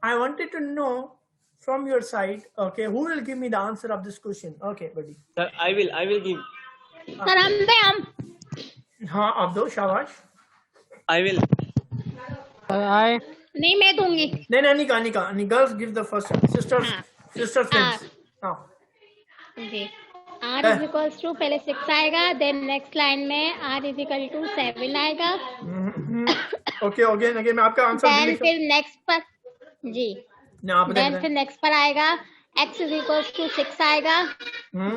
I wanted to know from your side, okay, who will give me the answer of this question? Okay, buddy. Sir, I will give. Sir हम दे हम हाँ आप दो, शाबाश. I will. I नहीं मैं दूंगी. नहीं Anika, girls give the first time. Sisters, हाँ. friends. हाँ. जी. R is equals to पहले 6 आएगा, then next line में R is equal to 7 आएगा. Okay, मैं आपका आंसर. then फिर next पर जी. then फिर next पर आएगा x is equals to 6 आएगा.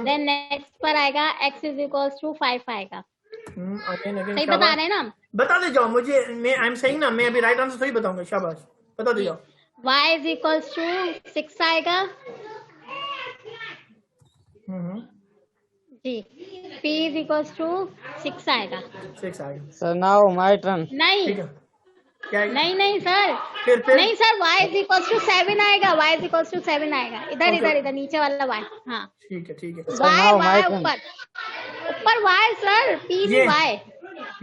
then next पर आएगा x is equals to 5 आएगा. सही बता रहे हैं ना हम? बता दे जाओ मुझे. मैं आई एम सेइंग ना, मैं अभी राइट आंसर थोड़ी बताऊंगा. शाबाश, बता दे जाओ. y is equals to 6 आएगा. जी. p is equals to 6 आएगा. 6 आएगा. sir now my turn. नहीं क्या नहीं सर. फिर नहीं sir, y is equals to 7 आएगा. y is equals to 7 आएगा. इधर नीचे वाला y. हाँ ठीक है. y ऊपर y सर. p भी y.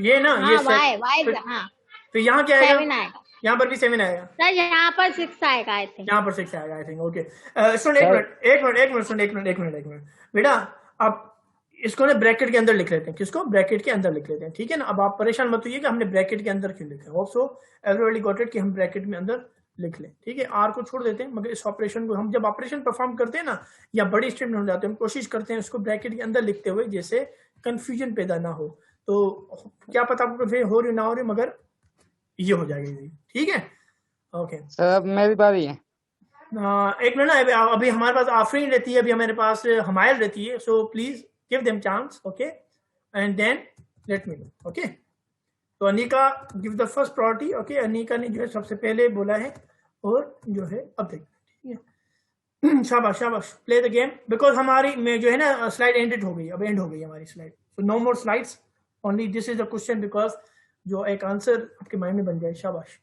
ये ना हाँ, ये y हाँ. तो यहाँ क्या आएगा? 7 आएगा. यहाँ पर भी 7 आएगा. सर यहाँ पर 6 आएगा आई थिंक. यहाँ पर 6 आएगा आई थिंक. ओके सुन एक मिनट बेटा, आप इसको ना ब्रैकेट के अंदर लिख लेते हैं. किसको? ब्रैकेट के अंदर लिख लेते हैं. ठीक है ना. अब आप परेशान मत होइए कि हमने ब्रैकेट के अंदर क्यों लिखा है. Hope so everybody got it कि हम ब्रैकेट में अंदर लिख लें. ठीक है. आर को छोड़ देते हैं, मगर इस ऑपरेशन को हम जब ऑपरेशन परफॉर्म करते हैं ना, या बड़ी स्टेटमेंट हो जाते हैं, हम कोशिश करते हैं उसको ब्रैकेट के अंदर लिखते हुए, जैसे कंफ्यूजन पैदा ना हो. तो क्या पता आपको फिर हो रही ना हो रही, मगर ये हो जाएगी. ठीक है. ओके सर अब मेरी बारी है. एक मिनट ना, अभी हमारे पास आफरीन रहती है, अभी हमारे पास हमायल रहती है. So please give them chance. Okay and then let me know. Okay तो Anika give the first priority. Okay Anika ने जो है सबसे पहले बोला है, और जो है अब देख. ठीक है. शाबाश प्ले द गेम. बिकॉज हमारी में जो है ना स्लाइड एंड हो गई. अब एंड हो गई हमारी slide. So no more slides, only this is the question, because जो एक आंसर आपके माइंड में बन जाए. शाबाश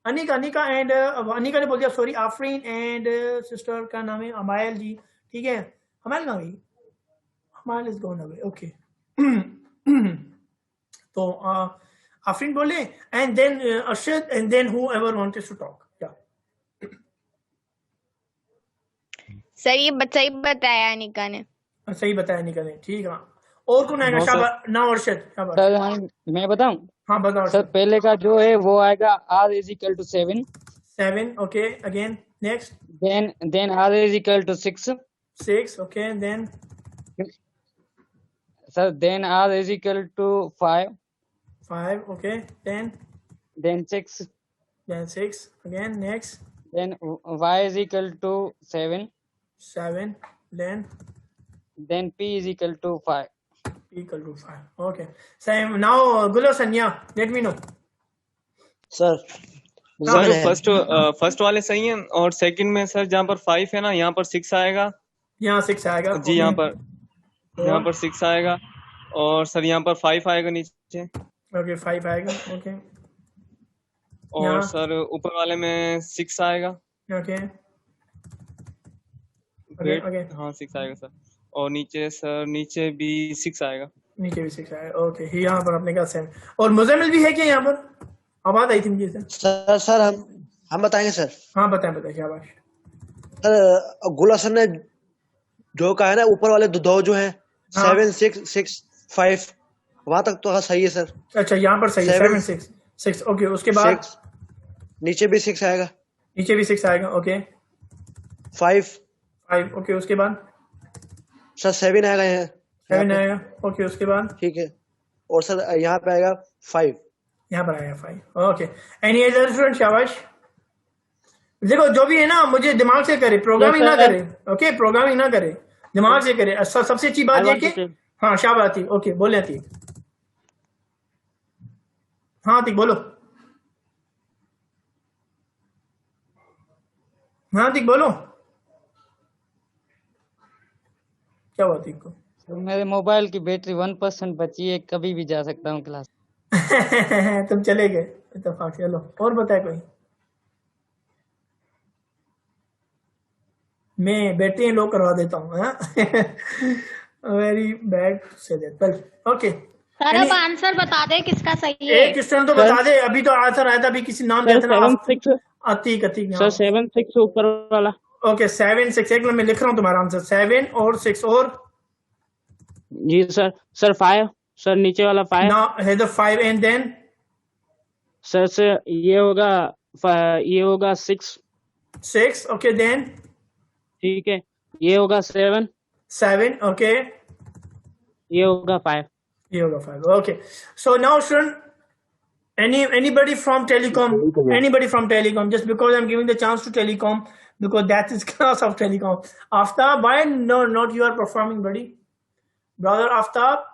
अनिका एंड अनिका ने बोल दिया सॉरी. आफरीन एंड सिस्टर का नाम है अमायल जी. ठीक है. हमायल नाम है. Humayal is gone away. Okay तो आफरीन बोले and then Arshad and then whoever wanted to talk. Sir ये सही बताया अनिका ने. सही बताया अनिका ने. ठीक है. और कौन आएगा? शाबाश ना अरशद. शाबाश सर मैं बताऊं? हाँ बताओ सर. पहले का जो है वो आएगा r is equal to 7. Okay again next. then r is equal to 6. Okay then sir then r is equal to 5. Okay then 6. again next. then y is equal to 7. then p is equal to 5. equal to 5. Okay. Same. Now, Gulasan, yeah, let me know. Sir first वाले सही हैं, और second में sir जहाँ पर 5 है ना, यहाँ पर 6 आएगा. यहाँ 6 आएगा जी. यहाँ पर 6 आएगा, और सर यहाँ पर 5 आएगा नीचे. ओके 5 आएगा. ओके और सर ऊपर वाले में 6 आएगा. ओके हाँ 6 आएगा सर. और नीचे भी 6 आएगा. ओके यहाँ पर अपने का सेम. और मुजम्मिल भी है क्या यहाँ पर? आवाज आई थी मुझे सर. हम बताएंगे सर. हाँ बताएं. शाबाश सर. गुलासन ने जो कहा है ना, ऊपर वाले दो जो है 7 6 5, वहां तक तो सही है सर. अच्छा यहाँ पर सही है. 7 6. ओके उसके बाद नीचे भी 6 आएगा. ओके 5. ओके उसके बाद सर 7 आएगा. यहाँ 7 आएगा. ओके उसके बाद ठीक है. और सर यहाँ पे आएगा 5. यहाँ पर आएगा 5. Okay any other student? शाबाश. देखो जो भी है ना, मुझे दिमाग से करे, प्रोग्रामिंग ना करे. ओके प्रोग्रामिंग ना करे, दिमाग से करे. सबसे अच्छी बात है कि हाँ शाबाश आती. ओके बोले आती. हाँ ठीक बोलो. हाँ ठीक बोलो. क्या बात है को? तो मेरे मोबाइल की बैटरी 1% बची है, कभी भी जा सकता हूँ क्लास. तुम चले गए इत्तेफाक. चलो और बताए कोई. मैं बैटरी लो करवा देता हूँ. Very bad say that. Okay sir अब आंसर बता दे किसका सही है. एक क्वेश्चन तो बता दे. अभी तो आंसर आया था, अभी किसी नाम दिया था ना. अतीक सर 7 6 ऊपर वाला। ओके 7 6, एक मैं लिख रहा हूँ तुम्हारा आंसर 7 और 6 और जी सर। सर 5 सर नीचे वाला 5। now here's the 5 and then sir ये होगा 6। okay then ठीक है, ये होगा 7 okay, ये होगा 5। ये होगा 5 okay. So now student, anybody from telecom, just because I'm giving the chance to telecom, because that is class of telecom. Aftab, why not you are performing, brother Aftab,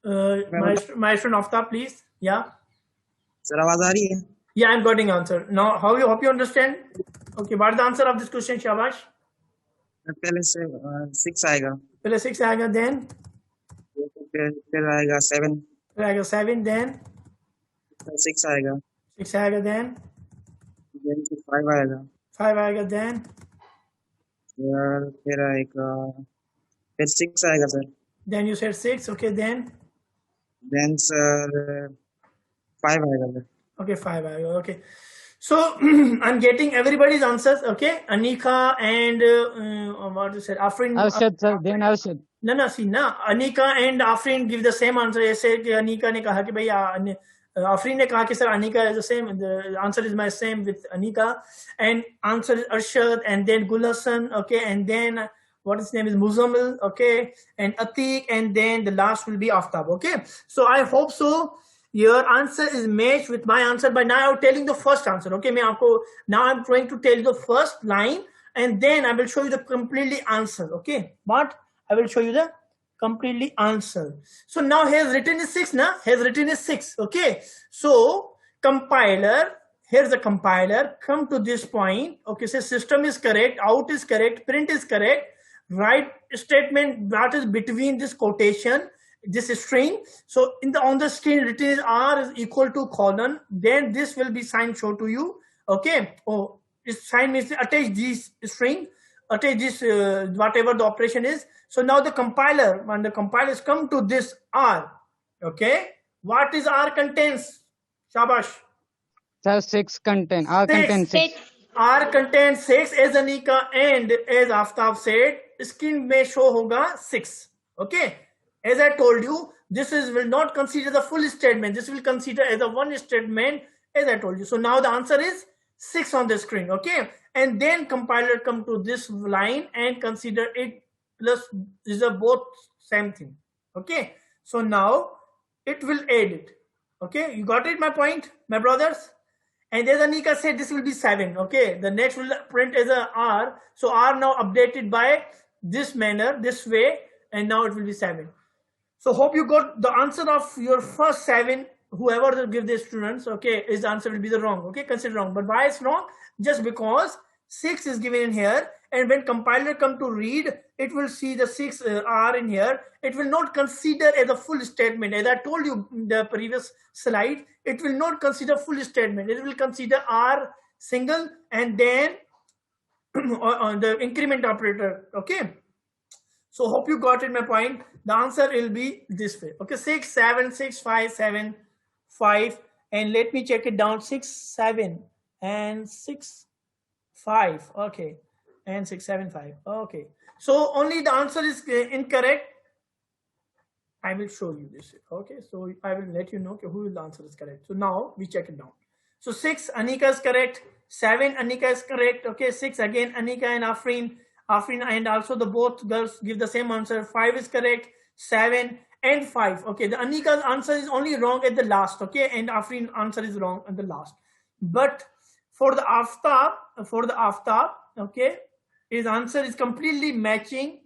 my student Aftab, please. Yeah sir आवाज आ रही है? Yeah, I'm getting answer now. How you hope you understand? Okay, what is the answer of this question, Shabash? पहले से 6 आएगा, पहले 6 आएगा, then फिर आएगा 7, फिर आएगा 7, then 6 आएगा, 6 आएगा, then 5 आएगा, 5 आएगा, then फिर आएगा, फिर 6 आएगा sir, then you said 6, okay, then sir 5 आएगा सर। Okay, 5 आएगा, okay. So I'm getting everybody's answers, okay. Anika and what you said, Afrin. Arshad sir, then Arshad. No, see, na Anika and Afrin give the same answer. ऐसे कि Anika ने कहा कि भाई Afrin ने कहा कि sir Anika is the same. The answer is my same with Anika, and answer is Arshad, and then Gul Hassan, okay, and then what his name is Muzammil, okay, and Atiq, and then the last will be Aftab, okay. So I hope so. Your answer is matched with my answer. By now I'm telling the first answer, okay. Now I'm trying to tell you the first line, and then I will show you the completely answer, okay. But I will show you the completely answer. So now here's written is 6, na? Here's written is 6, okay. So compiler, here's the compiler, come to this point, okay. So system is correct, out is correct, print is correct, right statement that is between this quotation, this string. So on the screen written is R is equal to colon, then this will be sign show to you, okay. Oh, this sign means attach this string, attach this whatever the operation is. So now the compiler, when the compilers come to this R, okay, what is R contains? Shabash. Sir 6 contain, R contains 6. R contains 6 as Anika and as Aftab said, screen may show hoga 6, okay. As I told you, this will not consider the full statement. This will consider as a one statement, as I told you. So now the answer is 6 on the screen, okay. And then compiler come to this line and consider it plus these are both same thing, okay. So now it will add it, okay. You got it, my point, my brothers? And as Anika said, this will be 7, okay. The next will print as a R. So R now updated by this manner, this way, and now it will be 7. So hope you got the answer of your first 7. Whoever will give the students, okay, his answer will be the wrong, okay, consider wrong. But why it's wrong? Just because 6 is given in here, and when compiler come to read, it will see the 6 R in here. It will not consider as a full statement. As I told you in the previous slide, it will not consider full statement. It will consider R single and then the increment operator, okay. So hope you got it, my point. The answer will be this way, okay. 6 7 6 5 7 5, and let me check it down. 6 7 and 6 5, okay, and 6 7 5, okay. So only the answer is incorrect. I will show you this, okay. So I will let you know who the answer is correct. So now we check it down. So 6 Anika is correct, 7 Anika is correct, okay. 6 again Anika and Afrin, and also the both girls give the same answer. 5 is correct, 7 and 5, okay. The Anika's answer is only wrong at the last, okay, and Afrin answer is wrong at the last. But for the Aftab, okay, his answer is completely matching,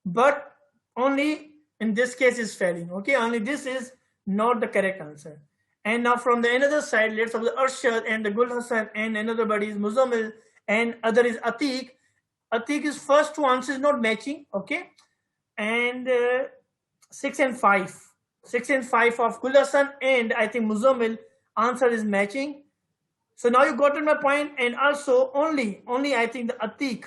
but only in this case is failing, okay. Only this is not the correct answer. And now from the another side, let's have the Arshad and the Gul Hassan, and another body is Muzammil, and other is Atiq. Atiq's first two answers not matching, okay. And 6 and 5 of Gul Hassan and I think Muzammil answer is matching. So now you got to my point. And also only I think the Atiq,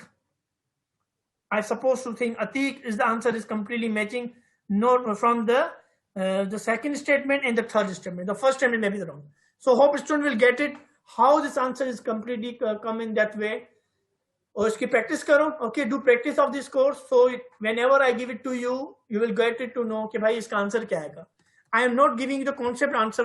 I supposed to think Atiq is the answer is completely matching, not from the second statement and the third statement. The first statement may be wrong. So hope student will get it how this answer is completely come in that way. और इसकी practice करो. Okay, do practice of this course. So whenever I give it to you, you will get it to know कि भाई इसका answer क्या आएगा. I am not giving you the concept answer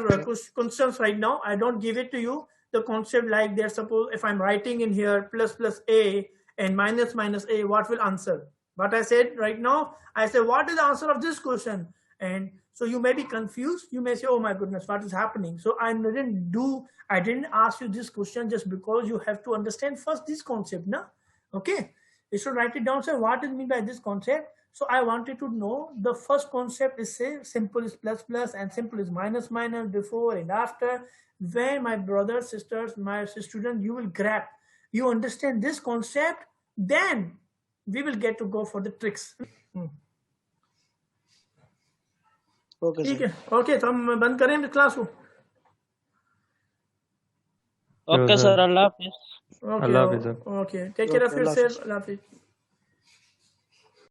questions right now. I don't give it to you. The concept like there, suppose if I'm writing in here plus a and minus a, what will answer? What I said right now, I say, what is the answer of this question? And so you may be confused. You may say, oh my goodness, what is happening? So I didn't ask you this question just because you have to understand first this concept, no? Okay. You should write it down. Say, what is meant by this concept? So I wanted to know the first concept is, say, simple is plus and simple is minus before and after. When my brothers, sisters, my students, you will grab, you understand this concept, then we will get to go for the tricks. Okay ठीक है. Okay, तो हम बंद करें class को. Okay sir, अल्लाह हाफिज. Okay, take care of yourself. अल्लाह हाफिज.